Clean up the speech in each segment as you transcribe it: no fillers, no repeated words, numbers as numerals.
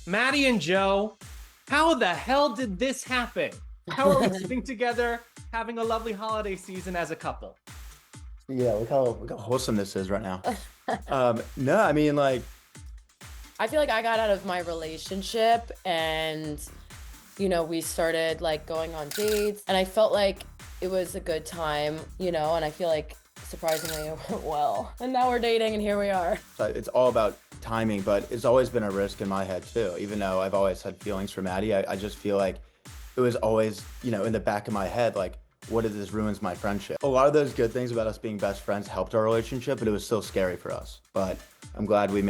Maddi and Joe, how the hell did this happen? How are we sitting together, having a lovely holiday season as a couple? Yeah, look how wholesome this is right now. No, I mean, like, I feel like I got out of my relationship and, we started like going on dates and I felt like it was a good time, and I feel like surprisingly it went well. And now we're dating and here we are. it's all about timing, but it's always been a risk in my head too. Even though I've always had feelings for Maddi, I just feel like it was always, in the back of my head, like, what if this ruins my friendship? A lot of those good things about us being best friends helped our relationship, but it was still scary for us. But I'm glad we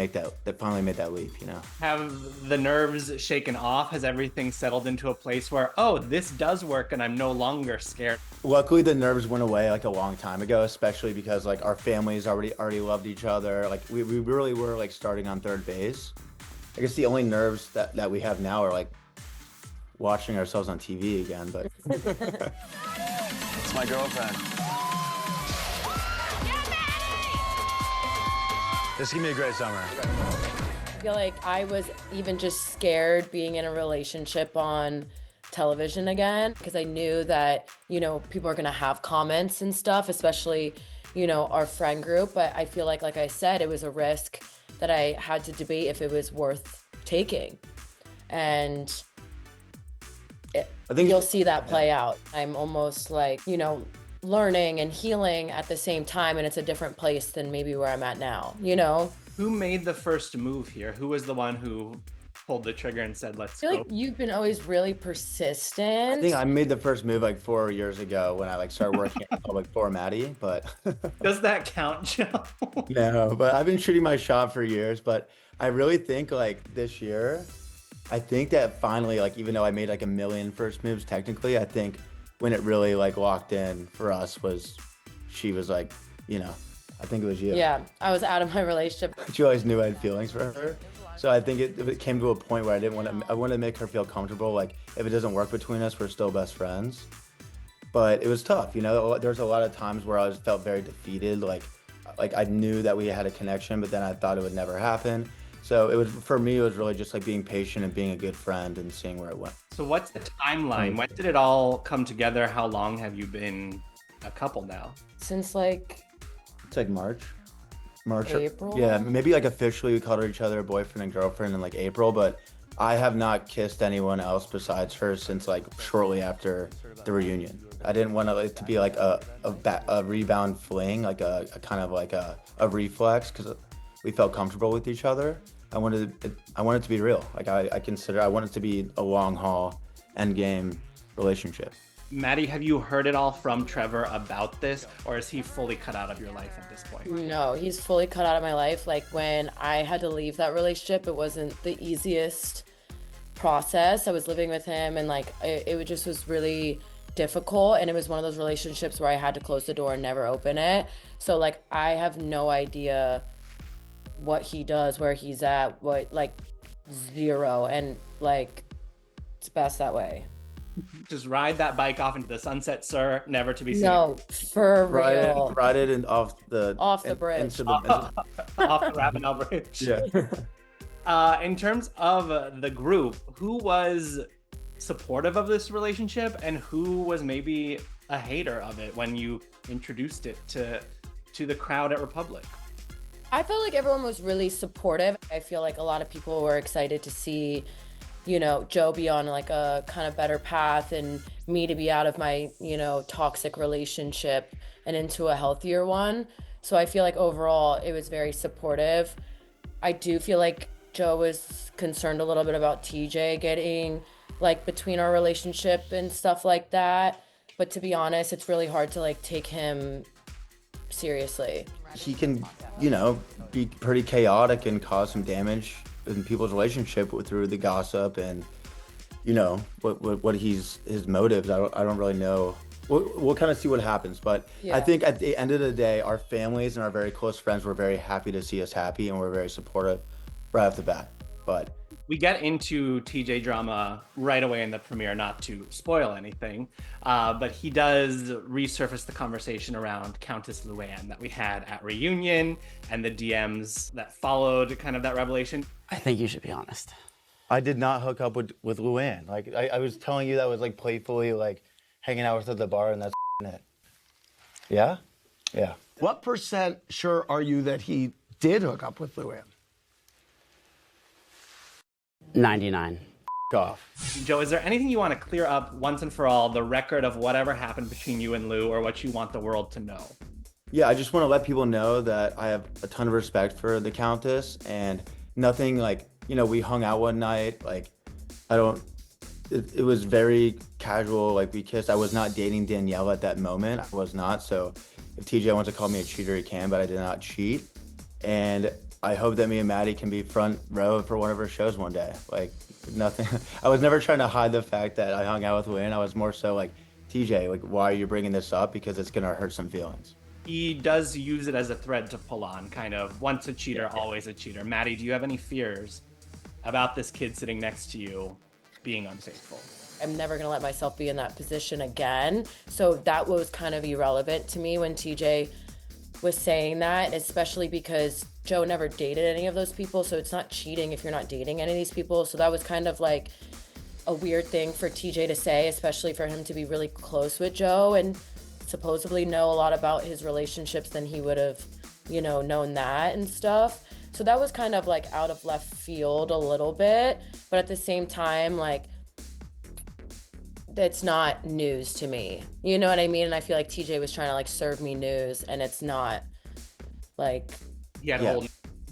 finally made that leap, Have the nerves shaken off? Has everything settled into a place where, oh, this does work and I'm no longer scared? Luckily, the nerves went away like a long time ago, especially because like our families already loved each other. Like we really were like starting on third base. I guess the only nerves that we have now are like watching ourselves on TV again, but. It's my girlfriend. This is gonna be a great summer. I feel like I was even just scared being in a relationship on television again because I knew that, people are gonna have comments and stuff, especially, our friend group. But I feel like I said, it was a risk that I had to debate if it was worth taking. And I think you'll see that play out. I'm almost like, learning and healing at the same time, and it's a different place than maybe where I'm at now, Who made the first move here? Who was the one who pulled the trigger and said, let's go? I feel like you've been always really persistent. I think I made the first move like 4 years ago when I like started working at public for Maddi, but. Does that count, Joe? No, but I've been shooting my shot for years, but I really think like this year, I think that finally, like, even though I made like a million first moves technically, I think when it really like locked in for us she was like, I think it was you. Yeah, I was out of my relationship. She always knew I had feelings for her. So I think it came to a point where I wanted to make her feel comfortable. Like if it doesn't work between us, we're still best friends. But it was tough, there's a lot of times where I felt very defeated. Like I knew that we had a connection, but then I thought it would never happen. So for me, it was really just like being patient and being a good friend and seeing where it went. So what's the timeline? When did it all come together? How long have you been a couple now? Since like... It's like March. April? Yeah, maybe like officially we called each other boyfriend and girlfriend in like April, but I have not kissed anyone else besides her since like shortly after the reunion. I didn't want it to be like a rebound fling, like a kind of like a reflex, because we felt comfortable with each other. I wanted it to be real. Like I want it to be a long haul end game relationship. Maddi, have you heard it all from Trevor about this, or is he fully cut out of your life at this point? No, he's fully cut out of my life. Like when I had to leave that relationship, it wasn't the easiest process. I was living with him and like it just was really difficult, and it was one of those relationships where I had to close the door and never open it. So like I have no idea what he does, where he's at, zero, and like it's best that way. Just ride that bike off into the sunset, sir, never to be seen. No, for real. Ride it and off the bridge. Off the Ravenel Bridge. Yeah. In terms of the group, who was supportive of this relationship and who was maybe a hater of it when you introduced it to the crowd at Republic? I felt like everyone was really supportive. I feel like a lot of people were excited to see, Joe be on like a kind of better path and me to be out of my, toxic relationship and into a healthier one. So I feel like overall it was very supportive. I do feel like Joe was concerned a little bit about TJ getting like between our relationship and stuff like that. But to be honest, it's really hard to like take him seriously. He can, be pretty chaotic and cause some damage in people's relationship through the gossip and, what his motives. I don't really know. We'll kind of see what happens, but yeah. I think at the end of the day, our families and our very close friends were very happy to see us happy, and we're very supportive right off the bat. But we get into TJ drama right away in the premiere, not to spoil anything, but he does resurface the conversation around Countess Luann that we had at reunion and the DMs that followed kind of that revelation. I think you should be honest. I did not hook up with Luann. Like, I was telling you that was, like, playfully, like, hanging out with her at the bar, and that's it. Yeah? Yeah. What percent sure are you that he did hook up with Luann? 99. Off. Joe, is there anything you want to clear up once and for all, the record of whatever happened between you and Lou, or what you want the world to know? Yeah, I just want to let people know that I have a ton of respect for the Countess, and nothing like, you know, we hung out one night, like, it was very casual, like, we kissed. I was not dating Danielle at that moment. I was not, so if TJ wants to call me a cheater, he can, but I did not cheat. And I hope that me and Maddi can be front row for one of her shows one day. Like, nothing. I was never trying to hide the fact that I hung out with Luann. I was more so like, TJ, like, why are you bringing this up? Because it's going to hurt some feelings. He does use it as a thread to pull on, kind of, once a cheater, always a cheater. Maddi, do you have any fears about this kid sitting next to you being unfaithful? I'm never going to let myself be in that position again. So that was kind of irrelevant to me when TJ was saying that, especially because Joe never dated any of those people. So it's not cheating if you're not dating any of these people. So that was kind of like a weird thing for TJ to say, especially for him to be really close with Joe and supposedly know a lot about his relationships, than he would have, you know, known that and stuff. So that was kind of like out of left field a little bit. But at the same time, like, it's not news to me. You know what I mean? And I feel like TJ was trying to like serve me news, and it's not like. Yeah.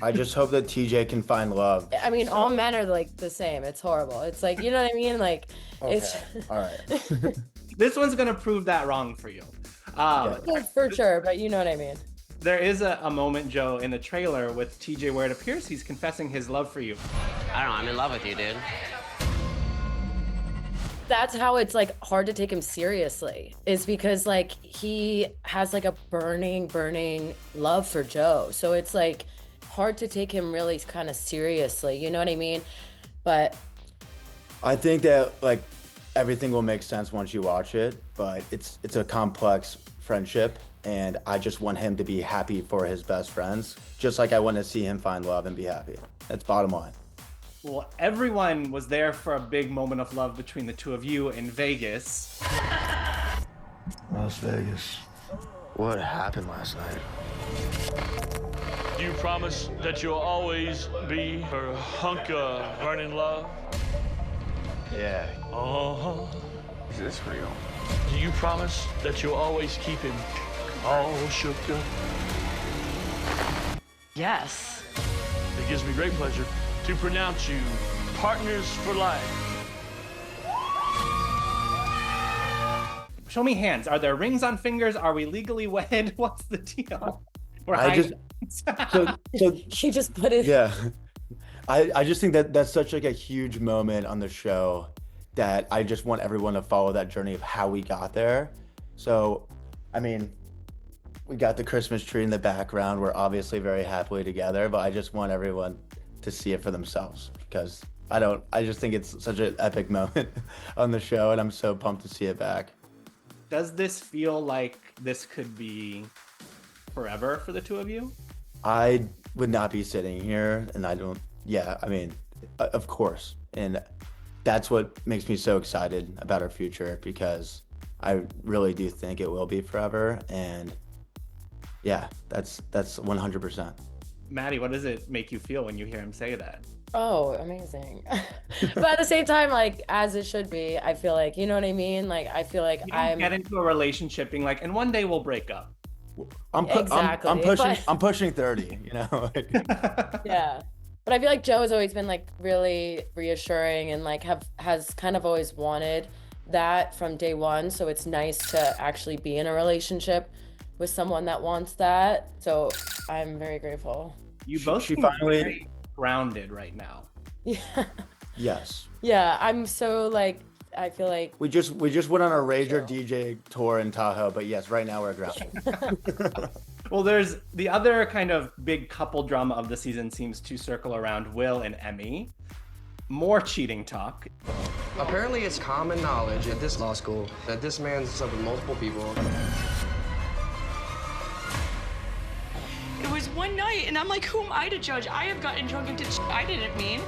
I just hope that TJ can find love. I mean, all men are like the same. It's horrible. It's like, you know what I mean? Like, Okay. it's. All right. This one's going to prove that wrong for you. For sure, but you know what I mean. There is a moment, Joe, in the trailer with TJ where it appears he's confessing his love for you. I don't know, I'm in love with you, dude. That's how it's like hard to take him seriously, is because like he has like a burning love for Joe. So it's like hard to take him really kind of seriously. You know what I mean? But I think that like everything will make sense once you watch it, but it's a complex friendship, and I just want him to be happy for his best friends, just like I want to see him find love and be happy. That's bottom line. Well, everyone was there for a big moment of love between the two of you in Vegas. Las Vegas. What happened last night? Do you promise that you'll always be her hunk of burning love? Yeah. Uh-huh. Is this real? Do you promise that you'll always keep him all shook up? Yes. It gives me great pleasure to pronounce you partners for life. Show me hands. Are there rings on fingers? Are we legally wed? What's the deal? We're I just so he just put it. yeah. I just think that that's such like a huge moment on the show that I just want everyone to follow that journey of how we got there. So, I mean, we got the Christmas tree in the background. We're obviously very happily together, but I just want everyone to see it for themselves, because I just think it's such an epic moment on the show, and I'm so pumped to see it back. Does this feel like this could be forever for the two of you? I would not be sitting here, and I mean, of course. And that's what makes me so excited about our future, because I really do think it will be forever. And yeah, that's 100%. Maddi, what does it make you feel when you hear him say that? Oh, amazing. But at the same time, like, as it should be, I feel like, you know what I mean? Like, I feel like You don't get into a relationship being like, and one day we'll break up. Exactly, I'm pushing 30, you know? Yeah. But I feel like Joe has always been like really reassuring, and like has kind of always wanted that from day one. So it's nice to actually be in a relationship with someone that wants that. So I'm very grateful. You both She seem finally- very grounded right now. Yeah. Yes. Yeah. I'm so like, I feel like We just went on a Rager DJ tour in Tahoe, but yes, right now we're grounded. Well, there's the other kind of big couple drama of the season seems to circle around Will and Emmy. More cheating talk. Apparently, it's common knowledge at this law school that this man's slept with multiple people. It was one night, and I'm like, who am I to judge? I have gotten drunk and did shit I didn't mean.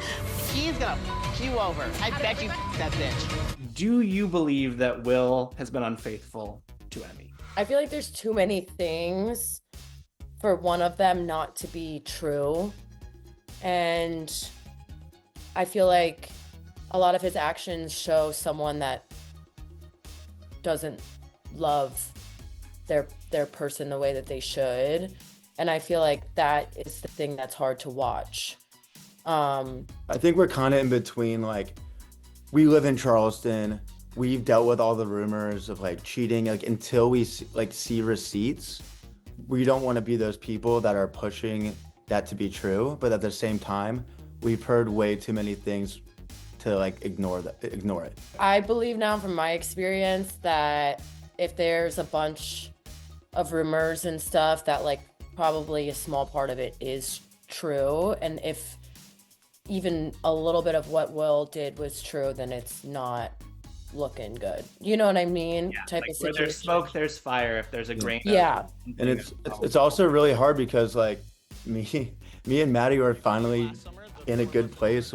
He's gonna fucked you over. I bet you that bitch. Do you believe that Will has been unfaithful to Emmy? I feel like there's too many things for one of them not to be true. And I feel like a lot of his actions show someone that doesn't love their person the way that they should. And I feel like that is the thing that's hard to watch. I think we're kind of in between, like, we live in Charleston. We've dealt with all the rumors of like cheating, like until we see receipts. We don't want to be those people that are pushing that to be true, but at the same time, we've heard way too many things to like ignore it. I believe now from my experience that if there's a bunch of rumors and stuff, that like probably a small part of it is true. And if even a little bit of what Will did was true, then it's not looking good. You know what I mean? Yeah, Type like of where situation. there's smoke, there's fire. If there's a grain Yeah. And it's also really hard because like me and Maddi are finally in a good place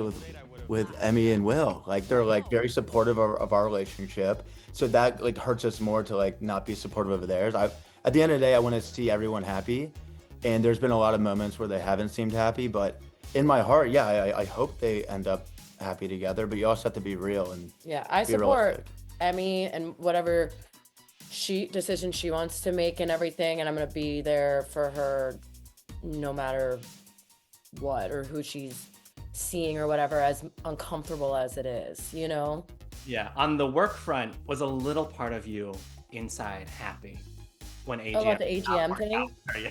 with Emmy and Will. Like they're like very supportive of our relationship. So that like hurts us more to like not be supportive of theirs. At the end of the day, I want to see everyone happy. And there's been a lot of moments where they haven't seemed happy, but in my heart, yeah, I hope they end up happy together, but you also have to be real and I be support realistic. Emmy and whatever decision she wants to make and everything, and I'm gonna be there for her no matter what or who she's seeing or whatever, as uncomfortable as it is, you know? Yeah, on the work front, was a little part of you inside happy when AGM? Oh, about the AGM thing? Yeah.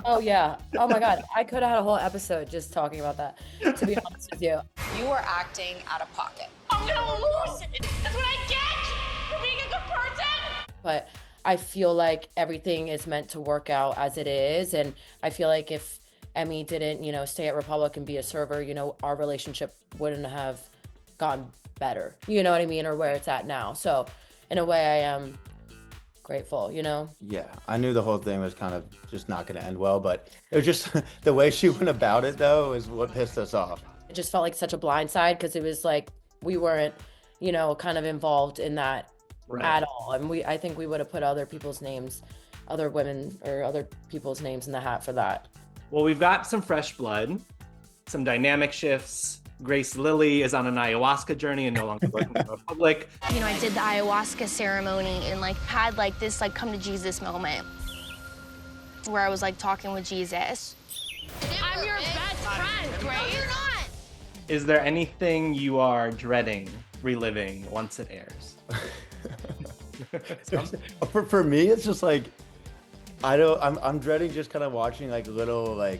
Oh yeah. Oh my God. I could have had a whole episode just talking about that, to be honest with you. You are acting out of pocket. I'm gonna lose it. That's what I get for being a good person. But I feel like everything is meant to work out as it is. And I feel like if Emmy didn't, stay at Republic and be a server, our relationship wouldn't have gotten better. You know what I mean? Or where it's at now. So in a way, I am grateful, Yeah, I knew the whole thing was kind of just not going to end well, but it was just the way she went about it, though, is what pissed us off. It just felt like such a blindside because it was like we weren't, kind of involved in that at all. And I think we would have put other people's names, other women or other people's names in the hat for that. Well, we've got some fresh blood, some dynamic shifts. Grace Lilly is on an ayahuasca journey and no longer working for the Republic. I did the ayahuasca ceremony and had this come to Jesus moment where I was talking with Jesus. I'm your best friend, Grace. No, you're not. Is there anything you are dreading reliving once it airs? For me, it's just like I'm dreading just kind of watching little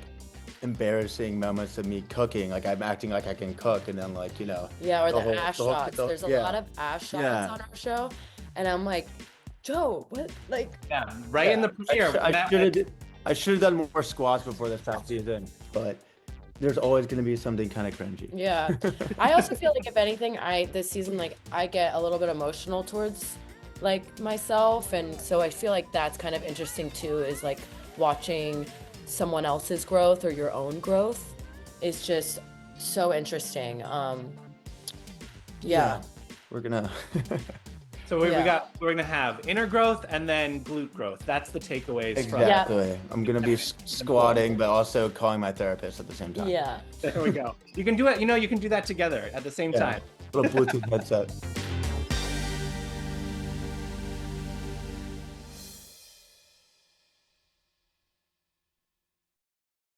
embarrassing moments of me cooking. I'm acting like I can cook, and then Yeah, or the ass shots. There's a lot of ass shots on our show, and I'm like, Joe, what? In the premiere. I should have done more squats before this past season, but there's always going to be something kind of cringy. Yeah. I also feel like if anything, this season, I get a little bit emotional towards myself. And so I feel like that's kind of interesting too, is watching someone else's growth or your own growth is just so interesting. Yeah. We're gonna So we're gonna have inner growth and then glute growth. That's the takeaways. Exactly. Yeah. I'm gonna be squatting, but also calling my therapist at the same time. Yeah. There we go. You can do it. You can do that together at the same time. Little Bluetooth headset.